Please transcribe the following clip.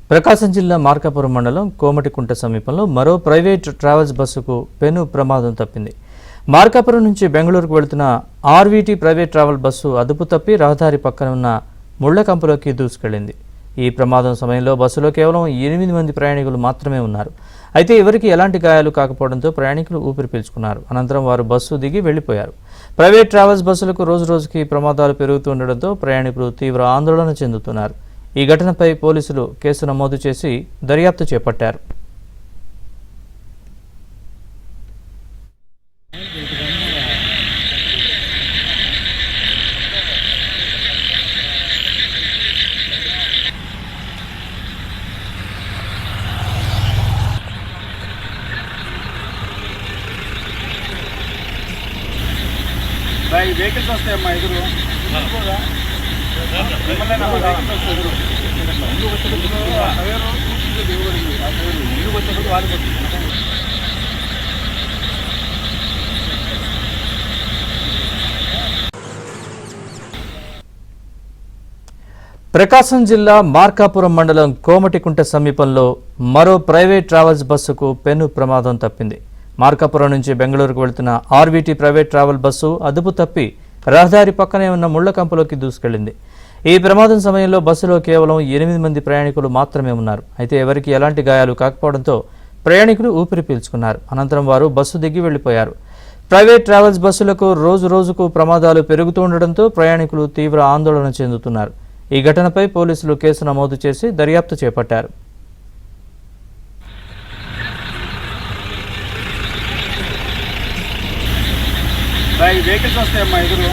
ప్రకాశం జిల్లా మార్కాపురం మండలం కోమటికుంట సమీపంలో మరో ప్రైవేట్ ట్రావెల్స్ బస్సుకు పెను ప్రమాదం తప్పింది. మార్కాపురం నుంచి బెంగళూరుకు వెళుతున్న ఆర్వీటీ ప్రైవేట్ ట్రావెల్ బస్సు అదుపు తప్పి రహదారి పక్కన ఉన్న ముళ్ల కంపలోకి దూసుకెళ్లింది. ఈ ప్రమాదం సమయంలో బస్సులో కేవలం 8 మంది ప్రయాణికులు మాత్రమే ఉన్నారు. అయితే ఎవరికి ఎలాంటి గాయాలు కాకపోవడంతో ప్రయాణికులు ఊపిరి పీల్చుకున్నారు. అనంతరం వారు బస్సు దిగి వెళ్లిపోయారు. ప్రైవేట్ ట్రావెల్స్ బస్సులకు రోజురోజుకి ప్రమాదాలు పెరుగుతుండటంతో ప్రయాణికులు తీవ్ర ఆందోళన చెందుతున్నారు. ఈ ఘటనపై పోలీసులు కేసు నమోదు చేసి దర్యాప్తు చేపట్టారు. వెహికల్స్ వస్తాయమ్మా ఎదురు ప్రకాశం జిల్లా మార్కాపురం మండలం కోమటికుంట సమీపంలో మరో ప్రైవేట్ ట్రావెల్స్ బస్సుకు పెను ప్రమాదం తప్పింది. మార్కాపురం నుంచి బెంగళూరుకు వెళుతున్న ఆర్వీటీ ప్రైవేట్ ట్రావెల్ బస్సు అదుపు తప్పి రహదారి పక్కనే ఉన్న ముళ్ల కంపలోకి దూసుకెళ్లింది. ఈ ప్రమాదం సమయంలో బస్సులో కేవలం 8 మంది ప్రయాణికులు మాత్రమే ఉన్నారు. అయితే ఎవరికి ఎలాంటి గాయాలు కాకపోవడంతో ప్రయాణికులు ఊపిరి పీల్చుకున్నారు. అనంతరం వారు బస్సు దిగి వెళ్లిపోయారు. ప్రైవేట్ ట్రావెల్స్ బస్సులకు రోజురోజుకు ప్రమాదాలు పెరుగుతుండటంతో ప్రయాణికులు తీవ్ర ఆందోళన చెందుతున్నారు. ఈ ఘటనపై పోలీసులు కేసు నమోదు చేసి దర్యాప్తు చేపట్టారు. వెహికల్స్ వస్తాయమ్మా ఎదురు